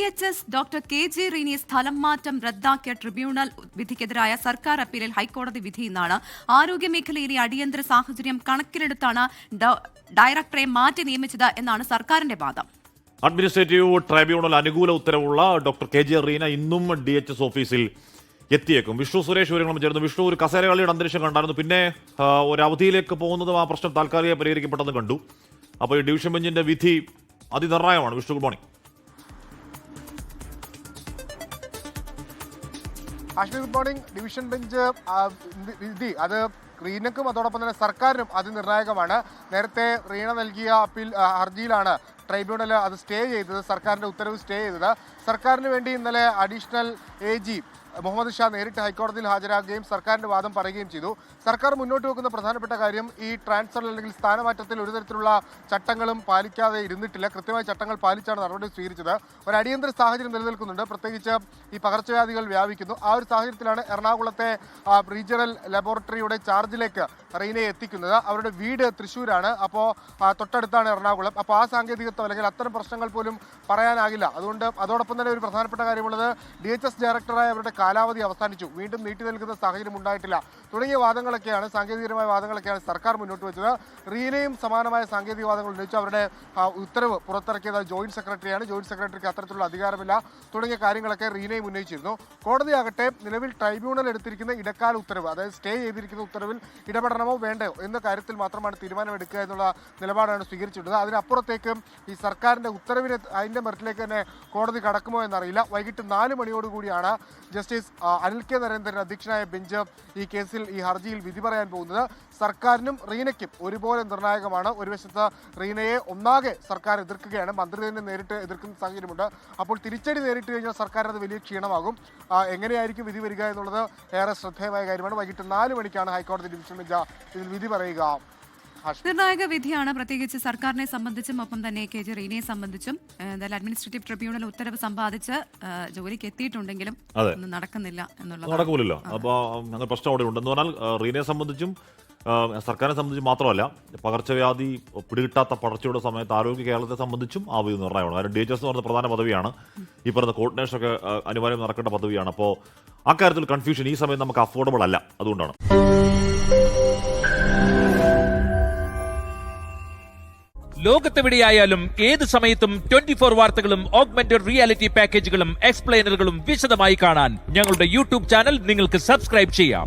DHS doctor KG Reeni സ്ഥലം മാറ്റം റദ്ദാക്കിയ ട്രിബ്യൂണൽ വിധിക്കെതിരായ സർക്കാർ അപ്പീലിൽ ഹൈക്കോടതി വിധി ഇന്നാണ്. ആരോഗ്യമേഖലയിലെ അടിയന്തര സാഹചര്യം കണക്കിലെടുത്താണ് ഡയറക്ടറെ മാറ്റി നിയമിച്ചത് എന്നാണ് സർക്കാരിന്റെ വാദം. അഡ്മിനിസ്ട്രേറ്റീവ് ട്രൈബ്യൂണൽ അനുകൂല ഉത്തരവുള്ള ഡോക്ടർ KG റീന ഇന്നും DHS ഓഫീസിൽ എത്തിയേക്കും. വിഷ്ണു സുരേഷ് വിവരങ്ങളും ചേർന്നു. വിഷ്ണു, ഒരു കസേരകളിയുടെ അന്തരീക്ഷം കണ്ടായിരുന്നു. പിന്നെ ഒരു അവധിയിലേക്ക് പോകുന്നതും ആ പ്രശ്നം താൽക്കാലിക പരിഹരിക്കപ്പെട്ടെന്ന് കണ്ടു. അപ്പോൾ ഈ ഡിവിഷൻ ബെഞ്ചിന്റെ വിധി അതിനിർണായകമാണ്. Vishnu, good morning. Ashmi, good morning. Division bench വിധി അത് റീനക്കും അതോടൊപ്പം തന്നെ സർക്കാരിനും അതിനിർണായകമാണ്. നേരത്തെ റീന നൽകിയ അപ്പീൽ ഹർജിയിലാണ് ട്രൈബ്യൂണൽ അത് സ്റ്റേ ചെയ്തത്, സർക്കാരിൻ്റെ ഉത്തരവ് സ്റ്റേ ചെയ്തത്. സർക്കാരിന് വേണ്ടി ഇന്നലെ അഡീഷണൽ AG മുഹമ്മദ് ഷാ നേരിട്ട് ഹൈക്കോടതിയിൽ ഹാജരാകുകയും സർക്കാരിൻ്റെ വാദം പറയുകയും ചെയ്തു. സർക്കാർ മുന്നോട്ട് വെക്കുന്ന പ്രധാനപ്പെട്ട കാര്യം ഈ ട്രാൻസ്ഫർ അല്ലെങ്കിൽ സ്ഥാനമാറ്റത്തിൽ ഒരു തരത്തിലുള്ള ചട്ടങ്ങളും പാലിക്കാതെ ഇരുന്നിട്ടില്ല. കൃത്യമായ ചട്ടങ്ങൾ പാലിച്ചാണ് നടപടി സ്വീകരിച്ചത്. ഒരു അടിയന്തര സാഹചര്യം നിലനിൽക്കുന്നുണ്ട്. പ്രത്യേകിച്ച് ഈ പകർച്ചവ്യാധികൾ വ്യാപിക്കുന്നു. ആ ഒരു സാഹചര്യത്തിലാണ് എറണാകുളത്തെ റീജിയണൽ ലബോറട്ടറിയുടെ ചാർജിലേക്ക് റീനയെ എത്തിക്കുന്നത്. അവരുടെ വീട് തൃശ്ശൂരാണ്. അപ്പോൾ തൊട്ടടുത്താണ് എറണാകുളം. അപ്പോൾ ആ സാങ്കേതികത്വം അല്ലെങ്കിൽ അത്തരം പ്രശ്നങ്ങൾ പോലും പറയാനാകില്ല. അതുകൊണ്ട് അതോടൊപ്പം തന്നെ ഒരു പ്രധാനപ്പെട്ട കാര്യമുള്ളത് DHS ഡയറക്ടറായ അവരുടെ കാലാവധി അവസാനിച്ചു, വീണ്ടും നീട്ടി നൽകുന്ന സാഹചര്യം ഉണ്ടായിട്ടില്ല തുടങ്ങിയ വാദങ്ങളൊക്കെയാണ്, സാങ്കേതികമായ വാദങ്ങളൊക്കെയാണ് സർക്കാർ മുന്നോട്ട് വെച്ചത്. റീനയും സമാനമായ സാങ്കേതിക വാദങ്ങൾ ഉന്നയിച്ചു. അവരുടെ ഉത്തരവ് പുറത്തിറക്കിയത് ജോയിന്റ് സെക്രട്ടറിയാണ്. ജോയിന്റ് സെക്രട്ടറിക്ക് അത്തരത്തിലുള്ള അധികാരമില്ല തുടങ്ങിയ കാര്യങ്ങളൊക്കെ റീനയും ഉന്നയിച്ചിരുന്നു. കോടതിയാകട്ടെ നിലവിൽ ട്രൈബ്യൂണൽ എടുത്തിരിക്കുന്ന ഇടക്കാല ഉത്തരവ്, അതായത് സ്റ്റേ ചെയ്തിരിക്കുന്ന ഉത്തരവിൽ ഇടപെടണമോ വേണ്ടയോ എന്ന കാര്യത്തിൽ മാത്രമാണ് തീരുമാനമെടുക്കുക എന്നുള്ള നിലപാടാണ് സ്വീകരിച്ചിട്ടുള്ളത്. അതിനപ്പുറത്തേക്ക് ഈ സർക്കാരിൻ്റെ ഉത്തരവിനെ അതിൻ്റെ മെറിറ്റിലേക്ക് തന്നെ കോടതി കടക്കുമോ എന്നറിയില്ല. വൈകിട്ട് 4 മണിയോടുകൂടിയാണ് ജസ്റ്റിസ് അനിൽ K. നരേന്ദ്രൻ അധ്യക്ഷനായ ബെഞ്ച് ഈ കേസിൽ ഈ ഹർജിയിൽ വിധി പറയാൻ പോകുന്നത്. സർക്കാരിനും റീനയ്ക്കും ഒരുപോലെ നിർണായകമാണ്. ഒരു വശത്ത് റീനയെ ഒന്നാകെ സർക്കാർ എതിർക്കുകയാണ്, മന്ത്രി തന്നെ നേരിട്ട് എതിർക്കുന്ന സാഹചര്യമുണ്ട്. അപ്പോൾ തിരിച്ചടി നേരിട്ട് കഴിഞ്ഞാൽ സർക്കാരിന് അത് വലിയ ക്ഷീണമാകും. എങ്ങനെയായിരിക്കും വിധി വരിക എന്നുള്ളത് ഏറെ ശ്രദ്ധേയമായ കാര്യമാണ്. വൈകിട്ട് 4 മണിക്കാണ് ഹൈക്കോടതി ഡിവിഷൻ ബെഞ്ച് ഇതിൽ വിധി പറയുക. നിർണായക വിധിയാണ്, പ്രത്യേകിച്ച് സർക്കാരിനെ സംബന്ധിച്ചും ഒപ്പം തന്നെ KG റീനയെ സംബന്ധിച്ചും. എന്തായാലും അഡ്മിനിസ്ട്രേറ്റീവ് ട്രിബ്യൂണൽ ഉത്തരവ് സമ്പാദിച്ച് ജോലിക്ക് എത്തിയിട്ടുണ്ടെങ്കിലും ഒന്നും നടക്കുന്നില്ല എന്നുള്ളത് നടക്കൂലല്ലോ. അപ്പോൾ അങ്ങനെ പ്രശ്നം അവിടെ ഉണ്ടെന്ന് പറഞ്ഞാൽ റീനയെ സംബന്ധിച്ചും സർക്കാരിനെ സംബന്ധിച്ചും മാത്രമല്ല, പകർച്ചവ്യാധി പിടികിട്ടാത്ത പടർച്ചയുടെ സമയത്ത് ആരോഗ്യ കേരളത്തെ സംബന്ധിച്ചും ആ വിധി നിർണയമാണ്. കാരണം DHS എന്ന് പറഞ്ഞ പ്രധാന പദവിയാണ്, ഈ പറയുന്ന കോർഡിനേഷനൊക്കെ അനിവാര്യം നടക്കേണ്ട പദവിയാണ്. അപ്പോൾ അക്കാര്യത്തിൽ കൺഫ്യൂഷൻ ഈ സമയം നമുക്ക് അഫോർഡബിൾ അല്ല. അതുകൊണ്ടാണ് ലോകത്തെവിടെയായാലും ഏത് സമയത്തും 24 വാർത്തകളും ഓഗ്മെന്റഡ് റിയാലിറ്റി പാക്കേജുകളും എക്സ്പ്ലെയിനറുകളും വിശദമായി കാണാൻ ഞങ്ങളുടെ YouTube ചാനൽ നിങ്ങൾക്ക് സബ്സ്ക്രൈബ് ചെയ്യാം.